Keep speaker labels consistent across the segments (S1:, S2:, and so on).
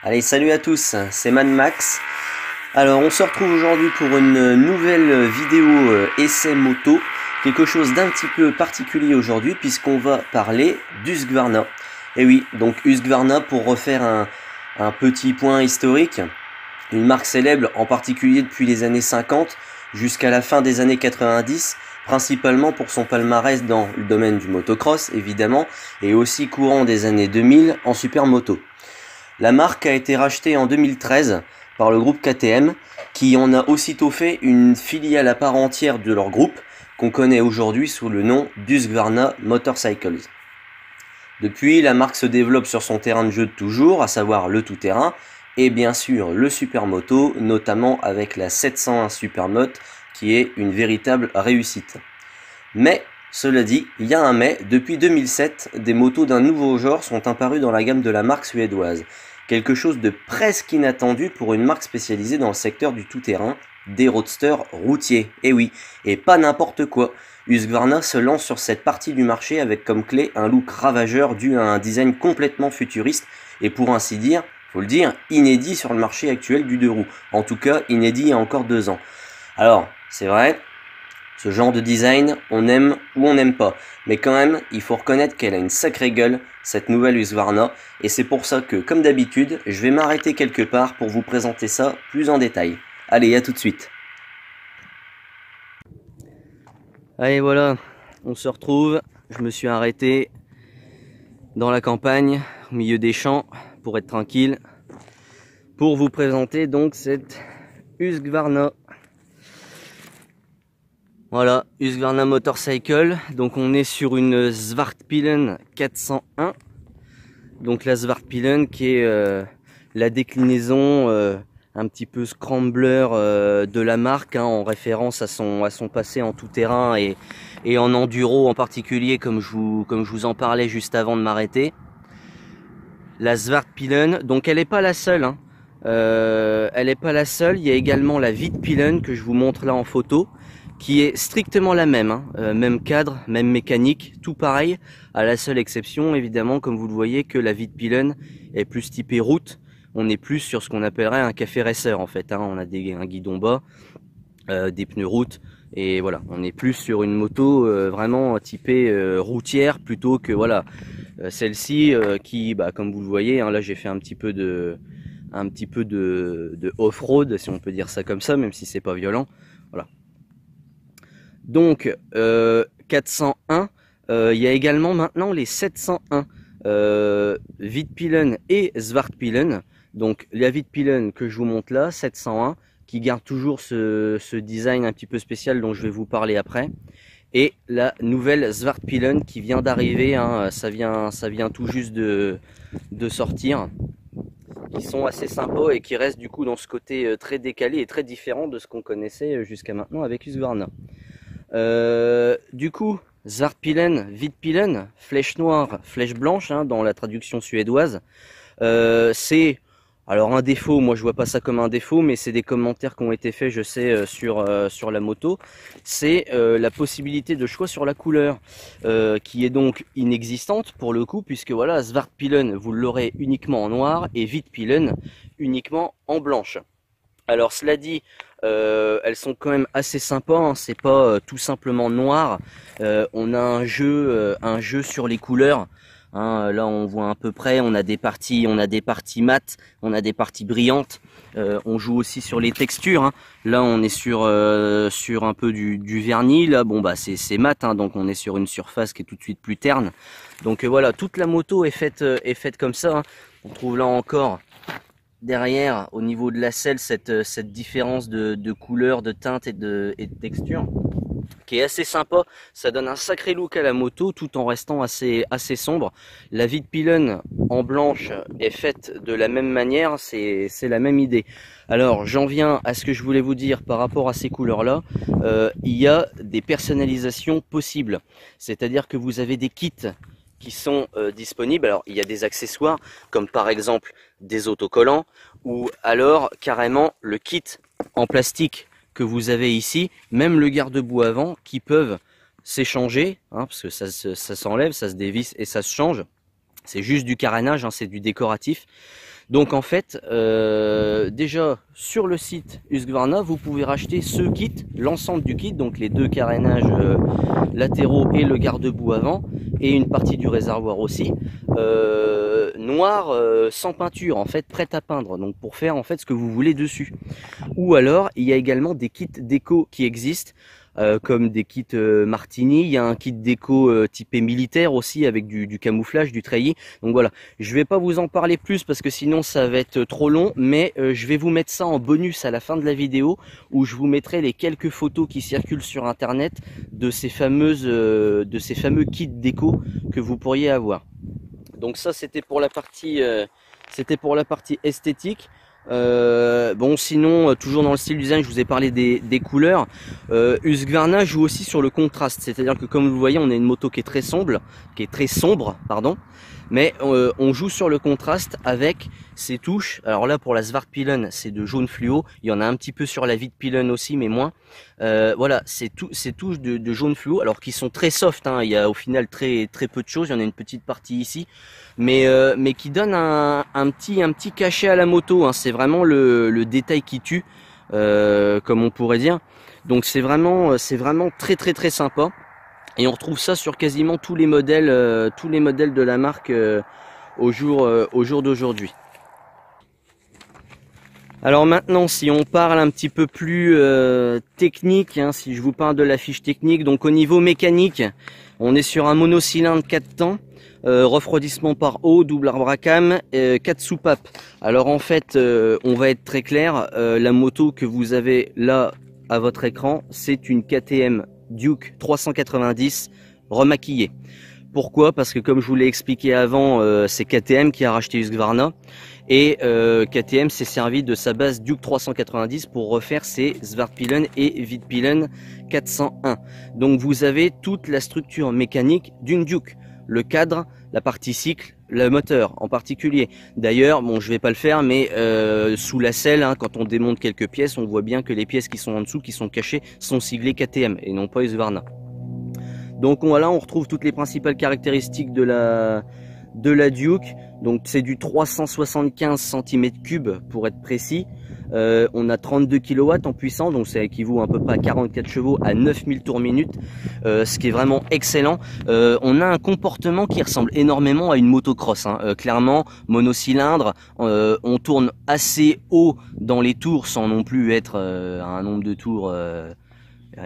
S1: Allez, salut à tous, c'est Mad Max. Alors, on se retrouve aujourd'hui pour une nouvelle vidéo essai moto. Quelque chose d'un petit peu particulier aujourd'hui puisqu'on va parler d'Husqvarna. Et oui, donc Husqvarna, pour refaire un petit point historique, une marque célèbre en particulier depuis les années 50 jusqu'à la fin des années 90, principalement pour son palmarès dans le domaine du motocross évidemment, et aussi courant des années 2000 en supermoto. La marque a été rachetée en 2013 par le groupe KTM, qui en a aussitôt fait une filiale à part entière de leur groupe, qu'on connaît aujourd'hui sous le nom d'Husqvarna Motorcycles. Depuis, la marque se développe sur son terrain de jeu de toujours, à savoir le tout-terrain, et bien sûr le supermoto, notamment avec la 701 Supermoto, qui est une véritable réussite. Mais, cela dit, il y a un mais, depuis 2007, des motos d'un nouveau genre sont apparues dans la gamme de la marque suédoise. Quelque chose de presque inattendu pour une marque spécialisée dans le secteur du tout-terrain, des roadsters routiers. Et oui, et pas n'importe quoi. Husqvarna se lance sur cette partie du marché avec comme clé un look ravageur dû à un design complètement futuriste et pour ainsi dire, faut le dire, inédit sur le marché actuel du deux roues. En tout cas, inédit il y a encore 2 ans. Alors, c'est vrai, ce genre de design, on aime ou on n'aime pas. Mais quand même, il faut reconnaître qu'elle a une sacrée gueule, cette nouvelle Husqvarna. Et c'est pour ça que, comme d'habitude, je vais m'arrêter quelque part pour vous présenter ça plus en détail. Allez, à tout de suite. Allez, voilà, on se retrouve. Je me suis arrêté dans la campagne, au milieu des champs, pour être tranquille. Pour vous présenter donc cette Husqvarna. Voilà, Husqvarna Motorcycle, donc on est sur une Svartpilen 401. Donc la Svartpilen qui est la déclinaison un petit peu scrambler de la marque, hein, en référence à son passé en tout-terrain et en enduro en particulier, comme je vous en parlais juste avant de m'arrêter. La Svartpilen, donc elle n'est pas la seule, hein. Elle n'est pas la seule, il y a également la Vitpilen que je vous montre là en photo, qui est strictement la même, hein. Même cadre, même mécanique, tout pareil, à la seule exception évidemment, comme vous le voyez, que la Vitpilen est plus typée route. On est plus sur ce qu'on appellerait un café racer en fait, hein. On a un guidon bas, des pneus route, et voilà, on est plus sur une moto vraiment typée routière plutôt que voilà celle-ci qui, bah, comme vous le voyez, hein, là j'ai fait un petit peu de off-road, si on peut dire ça comme ça, même si c'est pas violent. Voilà. Donc 401, il y a également maintenant les 701 Vitpilen et Svartpilen. Donc la Vitpilen que je vous montre là, 701, qui garde toujours ce design un petit peu spécial dont je vais vous parler après. Et la nouvelle Svartpilen qui vient d'arriver, hein, ça vient tout juste de sortir, qui sont assez sympas et qui restent du coup dans ce côté très décalé et très différent de ce qu'on connaissait jusqu'à maintenant avec Husqvarna. Du coup, Svartpilen, Vitpilen, flèche noire, flèche blanche, hein, dans la traduction suédoise. C'est alors un défaut, moi je vois pas ça comme un défaut, mais c'est des commentaires qui ont été faits, je sais, sur la moto. C'est la possibilité de choix sur la couleur, qui est donc inexistante pour le coup, puisque voilà, Svartpilen, vous l'aurez uniquement en noir, et Vitpilen uniquement en blanche. Alors cela dit, elles sont quand même assez sympas, hein, c'est pas tout simplement noir. On a un jeu sur les couleurs. Hein, là on voit à peu près, on a des parties mates, on a des parties brillantes. On joue aussi sur les textures, hein. Là on est sur un peu du vernis. Là bon bah c'est mat, hein, donc on est sur une surface qui est tout de suite plus terne. Donc voilà, toute la moto est faite comme ça, hein. On trouve là encore derrière, au niveau de la selle, cette différence de couleur, de teinte et de texture, qui est assez sympa. Ça donne un sacré look à la moto, tout en restant assez sombre. La Vitpilen en blanche est faite de la même manière, c'est la même idée. Alors, j'en viens à ce que je voulais vous dire par rapport à ces couleurs-là. Il y a des personnalisations possibles. C'est-à-dire que vous avez des kits qui sont disponibles. Alors il y a des accessoires comme par exemple des autocollants ou alors carrément le kit en plastique que vous avez ici, même le garde-boue avant, qui peuvent s'échanger, hein, parce que ça s'enlève, ça se dévisse et ça se change. C'est juste du carénage, hein, c'est du décoratif. Donc en fait, déjà sur le site Husqvarna, vous pouvez racheter ce kit, l'ensemble du kit, donc les deux carénages latéraux et le garde-boue avant, et une partie du réservoir aussi, noir sans peinture, en fait prêt à peindre, donc pour faire en fait ce que vous voulez dessus. Ou alors il y a également des kits déco qui existent. Comme des kits Martini, il y a un kit déco typé militaire aussi avec du camouflage, du treillis. Donc voilà, je vais pas vous en parler plus parce que sinon ça va être trop long, mais je vais vous mettre ça en bonus à la fin de la vidéo où je vous mettrai les quelques photos qui circulent sur internet de ces fameux kits déco que vous pourriez avoir. Donc ça c'était pour la partie esthétique. Bon sinon toujours dans le style design, je vous ai parlé des couleurs. Husqvarna joue aussi sur le contraste, c'est-à-dire que comme vous le voyez, on a une moto qui est très sombre, pardon, mais on joue sur le contraste avec ces touches. Alors là pour la Svartpilen c'est de jaune fluo, il y en a un petit peu sur la Vitpilen aussi mais moins. Voilà, ces touches de jaune fluo, alors qui sont très soft, hein. Il y a au final très peu de choses, il y en a une petite partie ici, mais qui donne un petit cachet à la moto, hein. C'est vraiment le détail qui tue, comme on pourrait dire. Donc c'est vraiment très sympa. Et on retrouve ça sur quasiment tous les modèles de la marque au jour d'aujourd'hui. Alors maintenant, si on parle un petit peu plus technique, hein, si je vous parle de la fiche technique, donc au niveau mécanique, on est sur un monocylindre 4 temps, refroidissement par eau, double arbre à cam, 4 soupapes. Alors en fait, on va être très clair, la moto que vous avez là à votre écran, c'est une KTM Duke 390 remaquillée. Pourquoi? Parce que comme je vous l'ai expliqué avant, c'est KTM qui a racheté Husqvarna et KTM s'est servi de sa base Duke 390 pour refaire ses Svartpilen et Vitpilen 401. Donc vous avez toute la structure mécanique d'une Duke, le cadre, la partie cycle, le moteur en particulier. D'ailleurs, bon, je vais pas le faire, mais sous la selle, hein, quand on démonte quelques pièces, on voit bien que les pièces qui sont en dessous, qui sont cachées, sont siglées KTM et non pas Husqvarna. Donc voilà, on retrouve toutes les principales caractéristiques de la Duke. Donc c'est du 375 cm3 pour être précis. On a 32 kW en puissance, donc ça équivaut à peu près à 44 chevaux à 9000 tours minute, ce qui est vraiment excellent. On a un comportement qui ressemble énormément à une motocross, hein. Clairement, monocylindre, on tourne assez haut dans les tours sans non plus être à un nombre de tours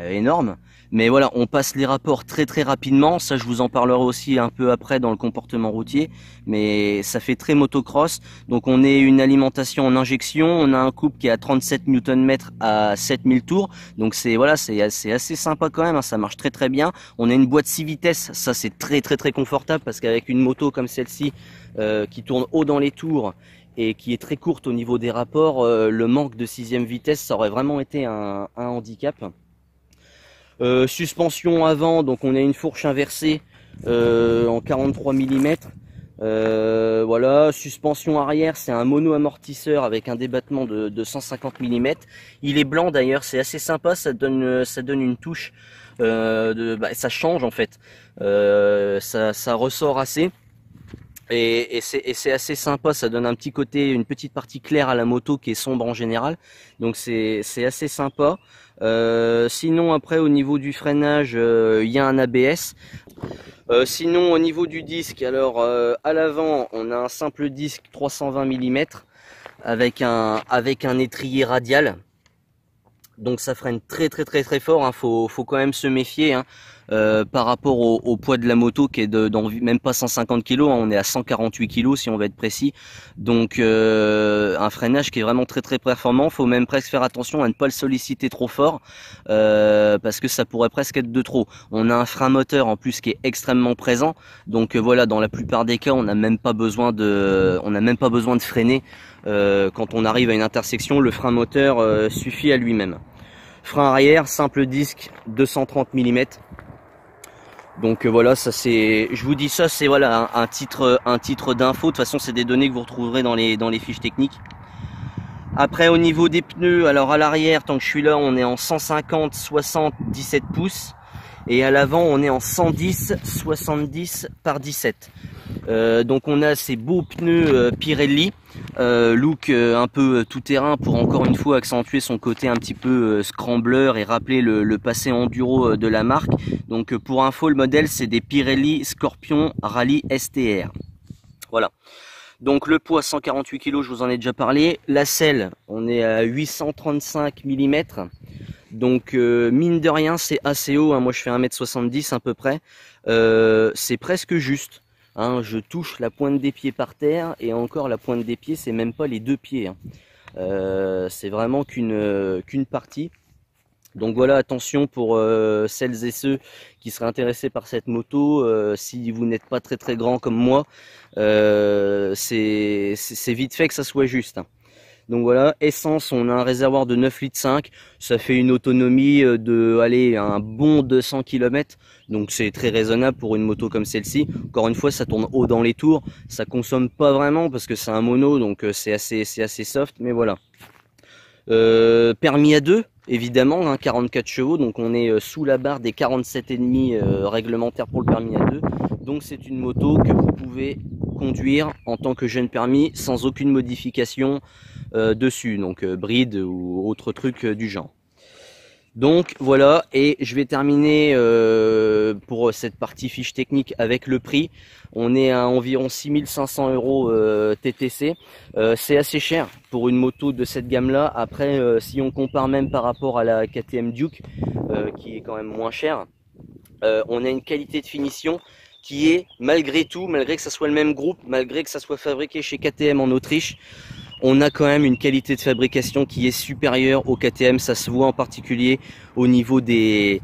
S1: énorme. Mais voilà, on passe les rapports très rapidement, ça je vous en parlerai aussi un peu après dans le comportement routier, mais ça fait très motocross. Donc on est une alimentation en injection, on a un couple qui est à 37 Nm à 7000 tours, donc c'est voilà, c'est assez sympa quand même, hein, ça marche très bien. On a une boîte 6 vitesses, ça c'est très confortable parce qu'avec une moto comme celle-ci qui tourne haut dans les tours et qui est très courte au niveau des rapports, le manque de 6e vitesse ça aurait vraiment été un handicap. Suspension avant, donc on a une fourche inversée en 43 mm. Voilà, suspension arrière, c'est un mono amortisseur avec un débattement de 150 mm. Il est blanc d'ailleurs, c'est assez sympa, ça donne une touche, ça change en fait, ça ressort assez. Et c'est assez sympa, ça donne un petit côté, une petite partie claire à la moto qui est sombre en général, donc c'est assez sympa. Sinon après au niveau du freinage, il y a un ABS. Sinon au niveau du disque, alors à l'avant on a un simple disque 320 mm avec un étrier radial. Donc ça freine très fort, hein. Faut quand même se méfier, hein. Par rapport au poids de la moto qui est même pas 150 kg, hein, on est à 148 kg si on veut être précis. Donc un freinage qui est vraiment très performant. Faut même presque faire attention à ne pas le solliciter trop fort parce que ça pourrait presque être de trop. On a un frein moteur en plus qui est extrêmement présent. Donc voilà, dans la plupart des cas, on n'a même pas besoin de freiner. Quand on arrive à une intersection, le frein moteur suffit à lui-même. Frein arrière, simple disque 230 mm. Donc voilà, ça c'est, je vous dis ça, c'est voilà un titre d'info. De toute façon, c'est des données que vous retrouverez dans les fiches techniques. Après au niveau des pneus, alors à l'arrière, tant que je suis là, on est en 150/60 17 pouces et à l'avant on est en 110/70 par 17. Donc on a ces beaux pneus Pirelli, look un peu tout terrain pour encore une fois accentuer son côté un petit peu scrambler et rappeler le passé enduro de la marque. Donc pour info, le modèle c'est des Pirelli Scorpion Rally STR. Voilà. Donc le poids 148 kg, je vous en ai déjà parlé. La selle, on est à 835 mm. Donc mine de rien c'est assez haut, hein. Moi je fais 1m70 à peu près. C'est presque juste. Hein, je touche la pointe des pieds par terre et encore la pointe des pieds, c'est même pas les deux pieds. Hein. C'est vraiment qu'une partie. Donc voilà, attention pour celles et ceux qui seraient intéressés par cette moto. Si vous n'êtes pas très grand comme moi, c'est vite fait que ça soit juste. Hein. Donc voilà, essence, on a un réservoir de 9,5 litres, ça fait une autonomie de, allez, un bon 200 km, donc c'est très raisonnable pour une moto comme celle-ci. Encore une fois, ça tourne haut dans les tours, ça consomme pas vraiment parce que c'est un mono, donc c'est assez soft, mais voilà. Permis à 2, évidemment, hein, 44 chevaux, donc on est sous la barre des 47,5 réglementaires pour le permis à 2, donc c'est une moto que vous pouvez conduire en tant que jeune permis sans aucune modification dessus, donc bride ou autre truc du genre. Donc voilà, et je vais terminer pour cette partie fiche technique avec le prix. On est à environ 6500 € TTC. C'est assez cher pour une moto de cette gamme là. Après si on compare même par rapport à la KTM Duke qui est quand même moins chère, on a une qualité de finition qui est malgré tout, malgré que ça soit le même groupe, malgré que ça soit fabriqué chez KTM en Autriche, on a quand même une qualité de fabrication qui est supérieure au KTM. Ça se voit en particulier au niveau des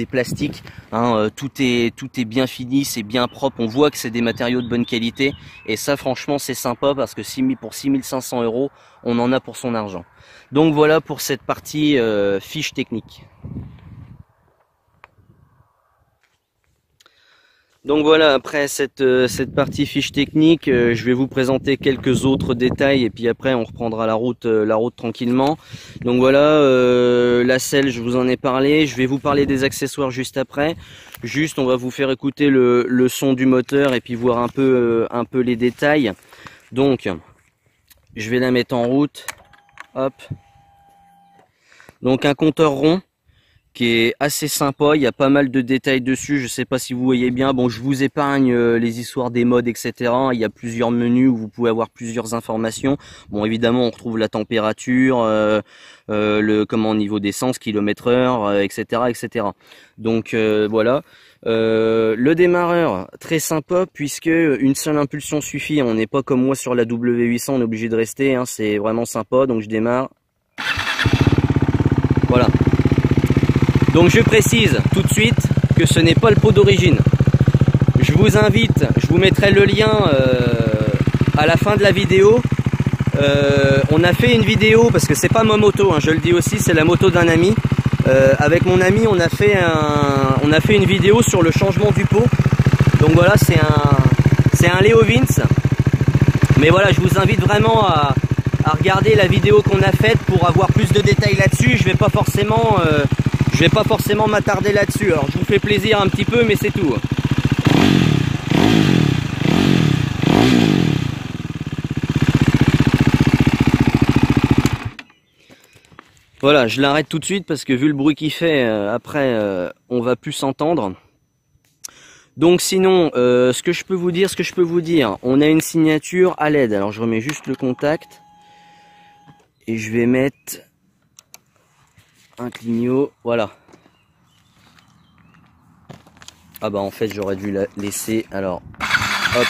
S1: plastiques. Hein, tout est bien fini, c'est bien propre. On voit que c'est des matériaux de bonne qualité. Et ça, franchement, c'est sympa parce que pour 6500 €, on en a pour son argent. Donc voilà pour cette partie fiche technique. Donc voilà, après cette partie fiche technique, je vais vous présenter quelques autres détails et puis après on reprendra la route tranquillement. Donc voilà, la selle, je vous en ai parlé. Je vais vous parler des accessoires juste après. Juste, on va vous faire écouter le son du moteur et puis voir un peu les détails. Donc, je vais la mettre en route. Hop. Donc un compteur rond qui est assez sympa, il y a pas mal de détails dessus, je sais pas si vous voyez bien. Bon, je vous épargne les histoires des modes, etc. Il y a plusieurs menus où vous pouvez avoir plusieurs informations. Bon, évidemment, on retrouve la température, au niveau d'essence, kilomètre-heure, etc., etc. Donc voilà. Le démarreur, très sympa puisque une seule impulsion suffit. On n'est pas comme moi sur la W800, on est obligé de rester. Hein, c'est vraiment sympa. Donc je démarre. Voilà. Donc je précise tout de suite que ce n'est pas le pot d'origine. Je vous invite, je vous mettrai le lien à la fin de la vidéo. On a fait une vidéo, parce que c'est pas ma moto, hein, je le dis aussi, c'est la moto d'un ami. Avec mon ami, on a fait une vidéo sur le changement du pot. Donc voilà, c'est un Leo Vince. Mais voilà, je vous invite vraiment à regarder la vidéo qu'on a faite pour avoir plus de détails là-dessus. Je vais pas forcément m'attarder là-dessus. Alors je vous fais plaisir un petit peu, mais c'est tout. Voilà, je l'arrête tout de suite parce que vu le bruit qu'il fait, après on va plus s'entendre. Donc sinon, ce que je peux vous dire, on a une signature à LED. Alors je remets juste le contact et je vais mettre un clignot, voilà. Ah bah en fait j'aurais dû la laisser, alors hop,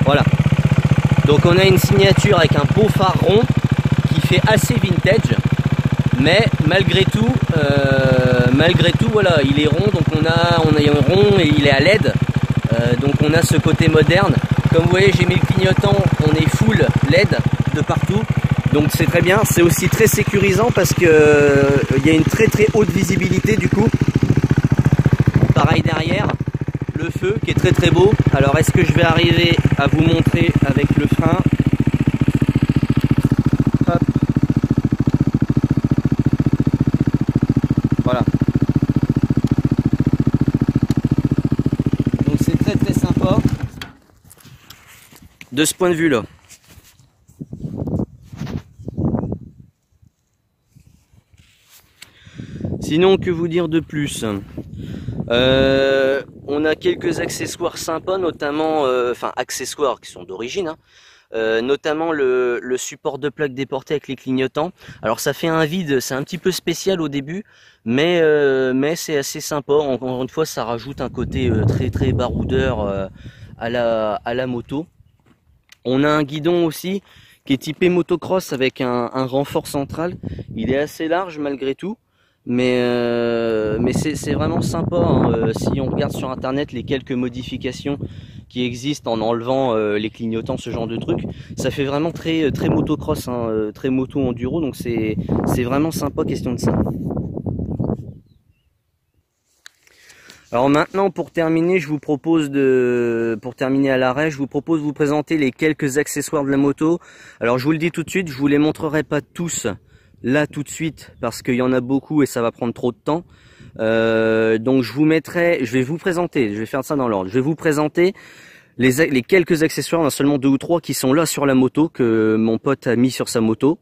S1: voilà. Donc on a une signature avec un beau phare rond qui fait assez vintage, mais malgré tout voilà, il est rond, donc on a un rond et il est à LED, donc on a ce côté moderne. Comme vous voyez, j'ai mis le clignotant, on est full LED de partout. Donc c'est très bien, c'est aussi très sécurisant parce que il y a une très haute visibilité du coup. Pareil derrière, le feu qui est très beau. Alors est-ce que je vais arriver à vous montrer avec le frein? Hop. Voilà. de ce point de vue là. Sinon, que vous dire de plus? On a quelques accessoires sympas, notamment, enfin accessoires qui sont d'origine, hein, notamment le support de plaque déporté avec les clignotants. Alors ça fait un vide, c'est un petit peu spécial au début, mais c'est assez sympa. Encore une fois, ça rajoute un côté très baroudeur à la moto. On a un guidon aussi qui est typé motocross avec un renfort central. Il est assez large malgré tout. Mais c'est vraiment sympa, hein. Si on regarde sur internet les quelques modifications qui existent en enlevant les clignotants, ce genre de trucs, ça fait vraiment très motocross, hein, très moto enduro, donc c'est vraiment sympa, question de ça. Alors maintenant, pour terminer, pour terminer à l'arrêt, je vous propose de vous présenter les quelques accessoires de la moto. Alors je vous le dis tout de suite, je vous les montrerai pas tous là tout de suite parce qu'il y en a beaucoup et ça va prendre trop de temps. Donc je vais vous présenter, je vais faire ça dans l'ordre. Je vais vous présenter les quelques accessoires, il y en a seulement 2 ou 3 qui sont là sur la moto que mon pote a mis sur sa moto.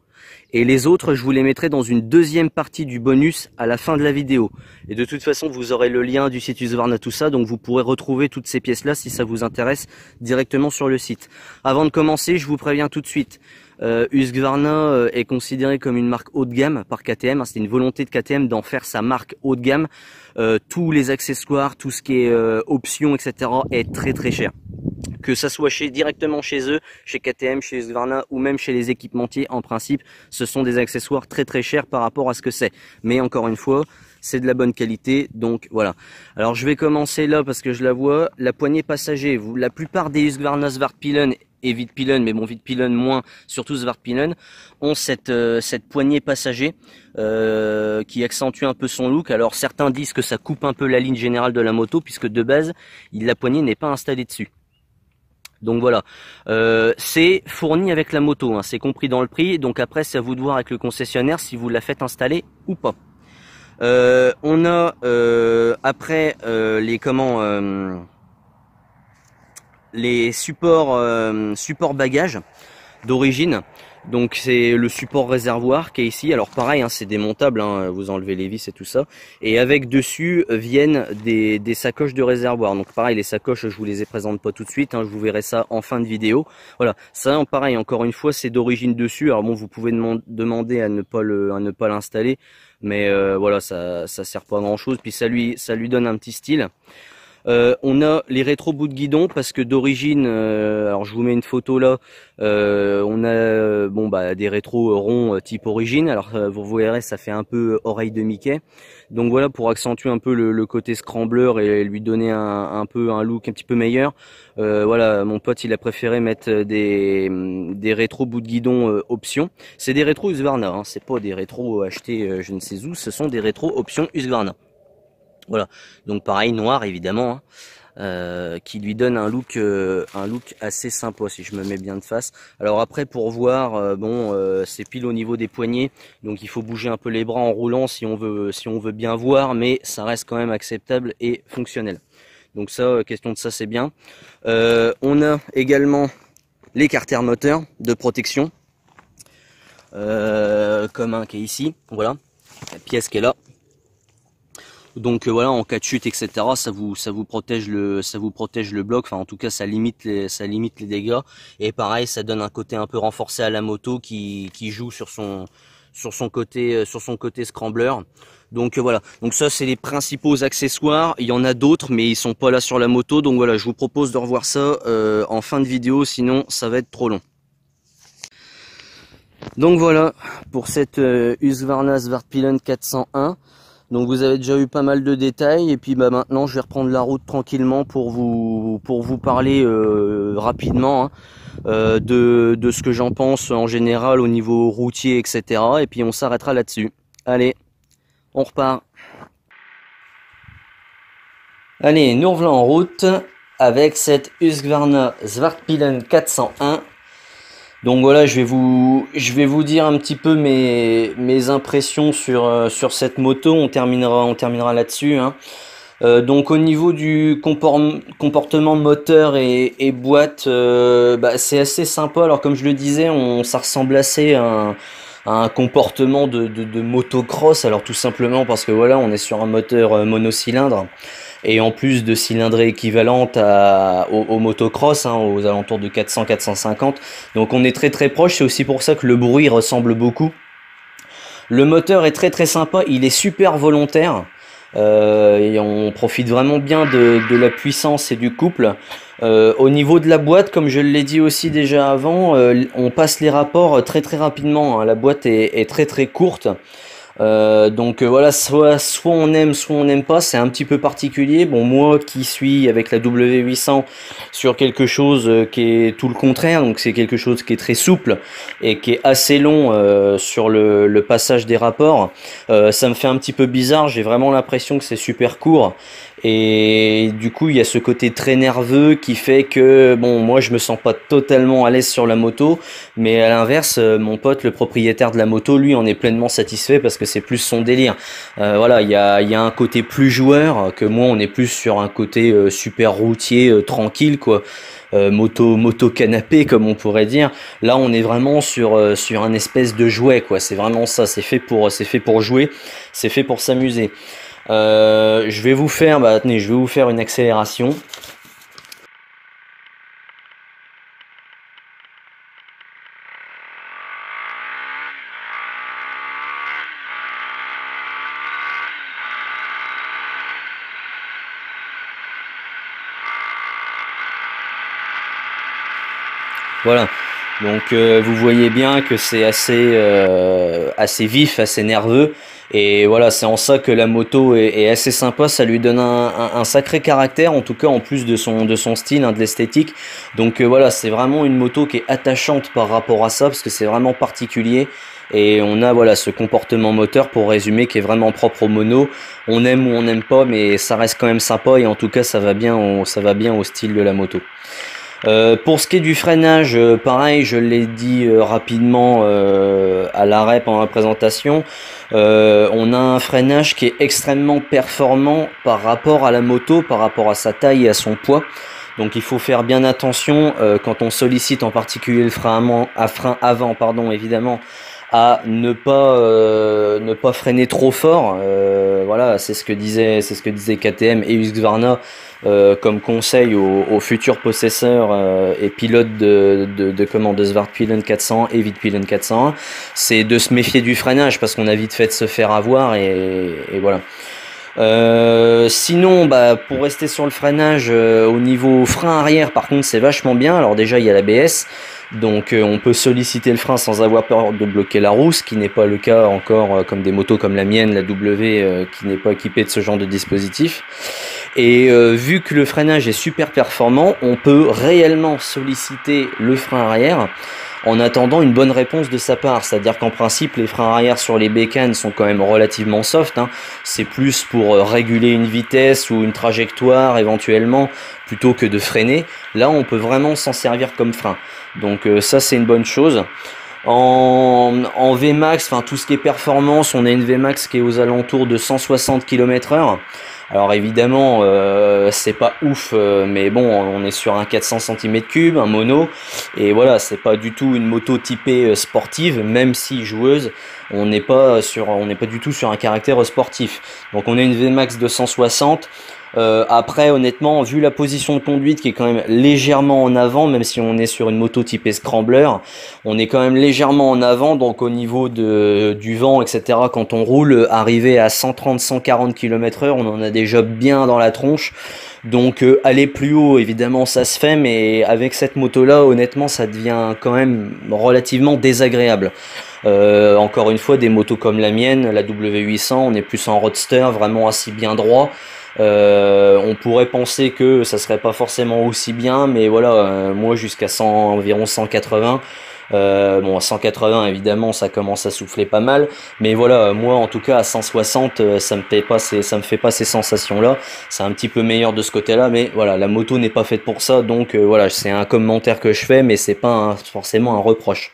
S1: Et les autres, je vous les mettrai dans une deuxième partie du bonus à la fin de la vidéo. Et de toute façon, vous aurez le lien du site Husqvarna, tout ça, donc vous pourrez retrouver toutes ces pièces-là si ça vous intéresse directement sur le site. Avant de commencer, je vous préviens tout de suite. Husqvarna est considéré comme une marque haut de gamme par KTM. C'est une volonté de KTM d'en faire sa marque haut de gamme. Tous les accessoires, tout ce qui est options, etc. est très cher. Que ça soit directement chez eux, chez KTM, chez Husqvarna ou même chez les équipementiers, en principe, ce sont des accessoires très chers par rapport à ce que c'est. Mais encore une fois, c'est de la bonne qualité, donc voilà. Alors je vais commencer là parce que je la vois, la poignée passager. La plupart des Husqvarna Svartpilen et Vitpilen, mais bon Vitpilen moins, surtout Svartpilen, ont cette poignée passager qui accentue un peu son look. Alors certains disent que ça coupe un peu la ligne générale de la moto puisque de base, la poignée n'est pas installée dessus. Donc voilà, c'est fourni avec la moto, hein, c'est compris dans le prix. Donc après, c'est à vous de voir avec le concessionnaire si vous la faites installer ou pas. On a après les supports bagages d'origine. Donc c'est le support réservoir qui est ici. Alors pareil, hein, c'est démontable, hein, vous enlevez les vis et tout ça. Et avec dessus viennent des sacoches de réservoir. Donc pareil, les sacoches, je vous les présente pas tout de suite, hein, je vous verrai ça en fin de vidéo. Voilà, ça pareil, encore une fois, c'est d'origine dessus. Alors bon, vous pouvez demander à ne pas l'installer, mais voilà, ça sert pas à grand chose. Puis ça lui donne un petit style. On a les rétro bouts de guidon parce que d'origine, alors je vous mets une photo là, on a des rétros ronds type origine. Alors vous verrez, ça fait un peu oreille de Mickey. Donc voilà, pour accentuer un peu le côté scrambler et lui donner un look un petit peu meilleur. Voilà, mon pote il a préféré mettre des rétro bouts de guidon option. C'est des rétros Husqvarna, hein, c'est pas des rétros achetés je ne sais où, ce sont des rétros option Husqvarna. Voilà, donc pareil, noir évidemment, hein, qui lui donne un look assez sympa si je me mets bien de face. Alors après, pour voir, c'est pile au niveau des poignets, donc il faut bouger un peu les bras en roulant si on veut bien voir, mais ça reste quand même acceptable et fonctionnel. Donc ça, question de ça, c'est bien. On a également l'écarter moteur de protection, comme un qui est ici, voilà, la pièce qui est là. Donc voilà, en cas de chute, etc., ça vous protège le bloc. Enfin, en tout cas, ça limite les dégâts. Et pareil, ça donne un côté un peu renforcé à la moto qui joue sur son côté scrambler. Donc voilà. Donc ça, c'est les principaux accessoires. Il y en a d'autres, mais ils sont pas là sur la moto. Donc voilà, je vous propose de revoir ça en fin de vidéo, sinon ça va être trop long. Donc voilà pour cette Husqvarna Svartpilen 401. Donc vous avez déjà eu pas mal de détails et puis maintenant je vais reprendre la route tranquillement pour vous parler rapidement, hein, de ce que j'en pense en général au niveau routier, etc. Et puis on s'arrêtera là-dessus. Allez, on repart. Allez, nous revoilà en route avec cette Husqvarna Svartpilen 401. Donc voilà, je vais vous dire un petit peu mes impressions sur cette moto. On terminera là-dessus, hein. Donc au niveau du comportement moteur et boîte, bah, c'est assez sympa. Alors comme je le disais, ça ressemble assez à un comportement de motocross. Alors tout simplement parce que voilà, on est sur un moteur monocylindre et en plus de cylindrée équivalente au motocross, hein, aux alentours de 400-450. Donc on est très très proche. C'est aussi pour ça que le bruit ressemble beaucoup. Le moteur est très très sympa. Il est super volontaire. Et on profite vraiment bien de la puissance et du couple. Au niveau de la boîte, comme je l'ai dit aussi déjà avant, on passe les rapports très très rapidement, hein. La boîte est très très courte. Donc voilà, soit on aime, soit on n'aime pas, c'est un petit peu particulier. Bon, moi qui suis avec la W800 sur quelque chose qui est tout le contraire, donc c'est quelque chose qui est très souple et qui est assez long sur le passage des rapports, ça me fait un petit peu bizarre, j'ai vraiment l'impression que c'est super court. Et du coup, il y a ce côté très nerveux qui fait que, bon, moi, je me sens pas totalement à l'aise sur la moto, mais à l'inverse, mon pote, le propriétaire de la moto, lui, en est pleinement satisfait parce que c'est plus son délire. Voilà, il y a un côté plus joueur que moi, on est plus sur un côté super routier, tranquille, quoi. Moto canapé, comme on pourrait dire. Là, on est vraiment sur un espèce de jouet, quoi. C'est vraiment ça. C'est fait pour jouer. C'est fait pour s'amuser. Je vais vous faire, bah, attendez, je vais vous faire une accélération. Voilà. Donc vous voyez bien que c'est assez vif, assez nerveux. Et voilà, c'est en ça que la moto est assez sympa. Ça lui donne un sacré caractère, en tout cas en plus de son style, hein, de l'esthétique. Donc voilà, c'est vraiment une moto qui est attachante par rapport à ça, parce que c'est vraiment particulier. Et on a voilà ce comportement moteur, pour résumer, qui est vraiment propre au mono. On aime ou on n'aime pas, mais ça reste quand même sympa. Et en tout cas, ça va bien au style de la moto. Pour ce qui est du freinage, pareil, je l'ai dit rapidement à l'arrêt pendant la présentation, on a un freinage qui est extrêmement performant par rapport à la moto, par rapport à sa taille et à son poids. Donc il faut faire bien attention quand on sollicite en particulier le frein avant, pardon, évidemment, à ne pas freiner trop fort. Voilà, c'est ce que disait KTM et Husqvarna comme conseil aux futurs possesseurs et pilotes de Svartpilen 400 et Vitpilen 401, c'est de se méfier du freinage parce qu'on a vite fait de se faire avoir et voilà. Sinon, bah, pour rester sur le freinage, au niveau frein arrière, par contre, c'est vachement bien. Alors déjà, il y a l'ABS, donc on peut solliciter le frein sans avoir peur de bloquer la roue, ce qui n'est pas le cas encore comme des motos comme la mienne, la W, qui n'est pas équipée de ce genre de dispositif. Et vu que le freinage est super performant, on peut réellement solliciter le frein arrière en attendant une bonne réponse de sa part. C'est-à-dire qu'en principe, les freins arrière sur les bécanes sont quand même relativement soft, hein. C'est plus pour réguler une vitesse ou une trajectoire éventuellement, plutôt que de freiner. Là, on peut vraiment s'en servir comme frein. Donc ça, c'est une bonne chose. En Vmax, enfin tout ce qui est performance, on a une Vmax qui est aux alentours de 160 km/h. Alors évidemment, c'est pas ouf, mais bon, on est sur un 400 cm3, un mono, et voilà, c'est pas du tout une moto typée sportive, même si joueuse, on n'est pas du tout sur un caractère sportif. Donc on a une Vmax de 160. Après, honnêtement, vu la position de conduite qui est quand même légèrement en avant, même si on est sur une moto typée scrambler, on est quand même légèrement en avant, donc au niveau du vent, etc., quand on roule, arriver à 130-140 km/h, on en a déjà bien dans la tronche. Donc aller plus haut, évidemment, ça se fait, mais avec cette moto-là, honnêtement, ça devient quand même relativement désagréable. Encore une fois, des motos comme la mienne, la W800, on est plus en roadster, vraiment assis bien droit. On pourrait penser que ça serait pas forcément aussi bien, mais voilà, moi jusqu'à environ 180. Bon, à 180 évidemment ça commence à souffler pas mal, mais voilà, moi en tout cas à 160 ça me fait pas ces sensations là. C'est un petit peu meilleur de ce côté là, mais voilà, la moto n'est pas faite pour ça, donc voilà, c'est un commentaire que je fais, mais c'est pas forcément un reproche.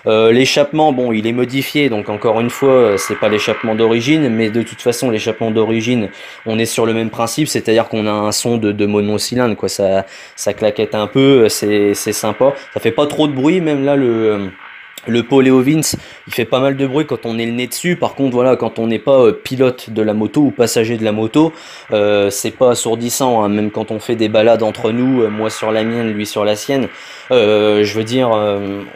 S1: L'échappement, bon, il est modifié, donc encore une fois, c'est pas l'échappement d'origine, mais de toute façon, l'échappement d'origine, on est sur le même principe, c'est-à-dire qu'on a un son de monocylindre, quoi. Ça claquette un peu, c'est sympa. Ça fait pas trop de bruit, même là, le Poléo Vince, il fait pas mal de bruit quand on est le nez dessus. Par contre, voilà, quand on n'est pas pilote de la moto ou passager de la moto, c'est pas assourdissant, hein. Même quand on fait des balades entre nous, moi sur la mienne, lui sur la sienne, je veux dire,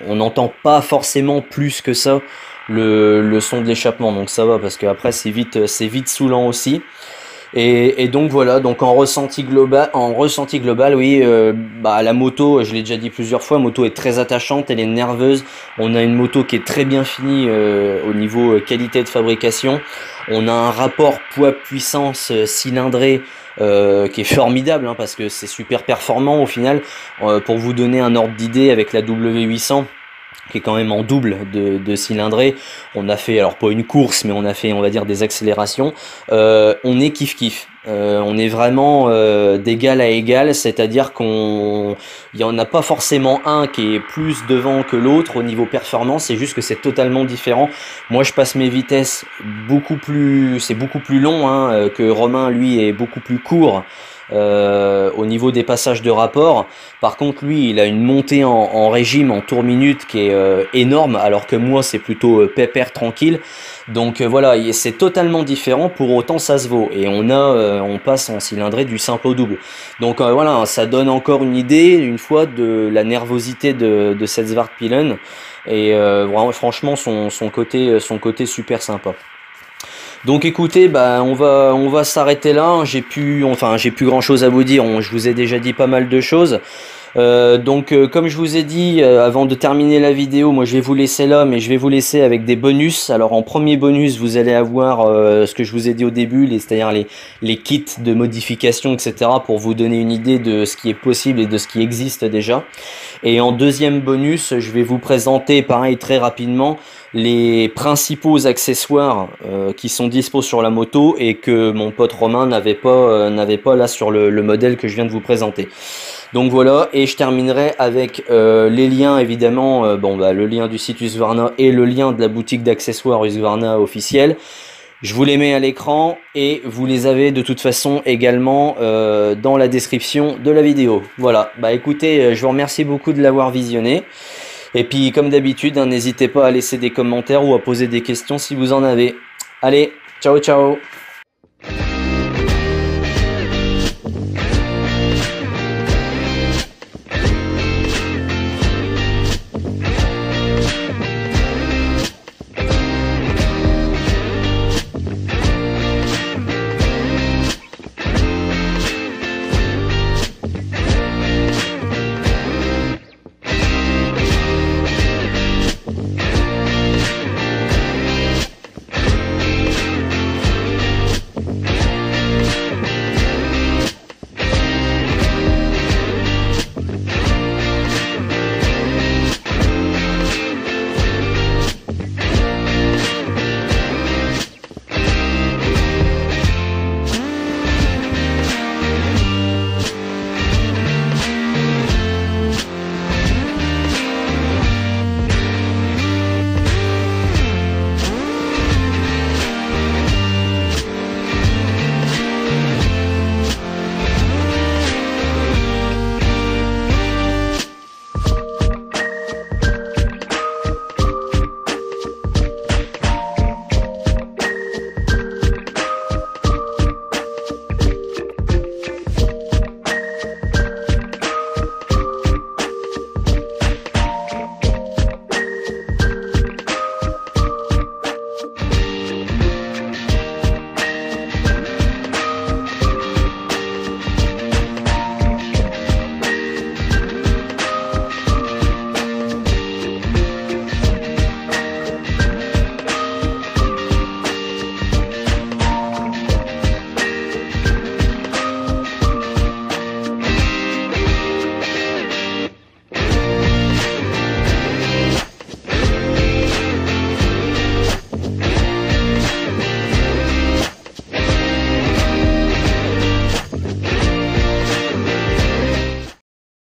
S1: on n'entend pas forcément plus que ça le son de l'échappement. Donc ça va, parce que après c'est vite saoulant aussi. Et donc voilà, donc en ressenti global, oui, bah la moto, je l'ai déjà dit plusieurs fois, la moto est très attachante, elle est nerveuse. On a une moto qui est très bien finie au niveau qualité de fabrication. On a un rapport poids-puissance cylindrée qui est formidable, hein, parce que c'est super performant au final. Pour vous donner un ordre d'idée, avec la W800, qui est quand même en double de cylindrée. On a fait, alors pas une course, mais on a fait, on va dire, des accélérations. On est kiff-kiff. On est vraiment d'égal à égal, c'est-à-dire il y en a pas forcément un qui est plus devant que l'autre au niveau performance, c'est juste que c'est totalement différent. Moi, je passe mes vitesses c'est beaucoup plus long, hein, que Romain, lui, est beaucoup plus court. Au niveau des passages de rapport. Par contre, lui, il a une montée en régime, en tour minute qui est énorme, alors que moi, c'est plutôt pépère, tranquille. Donc voilà, c'est totalement différent, pour autant ça se vaut. Et on passe en cylindrée du simple au double. Donc voilà, ça donne encore une idée, une fois, de la nervosité de cette Svartpilen. Et vraiment, franchement, son côté super sympa. Donc écoutez, bah on va s'arrêter là. J'ai plus grand chose à vous dire. Je vous ai déjà dit pas mal de choses. Comme je vous ai dit avant de terminer la vidéo, moi je vais vous laisser là, mais je vais vous laisser avec des bonus. Alors en premier bonus, vous allez avoir ce que je vous ai dit au début, c'est-à-dire les kits de modification, etc., pour vous donner une idée de ce qui est possible et de ce qui existe déjà. Et en deuxième bonus, je vais vous présenter, pareil, très rapidement, les principaux accessoires qui sont dispo sur la moto et que mon pote Romain n'avait pas là sur le modèle que je viens de vous présenter. Donc voilà, et je terminerai avec les liens, évidemment, le lien du site Husqvarna et le lien de la boutique d'accessoires Husqvarna officielle. Je vous les mets à l'écran et vous les avez de toute façon également dans la description de la vidéo. Voilà, bah écoutez, je vous remercie beaucoup de l'avoir visionné. Et puis comme d'habitude, hein, n'hésitez pas à laisser des commentaires ou à poser des questions si vous en avez. Allez, ciao ciao!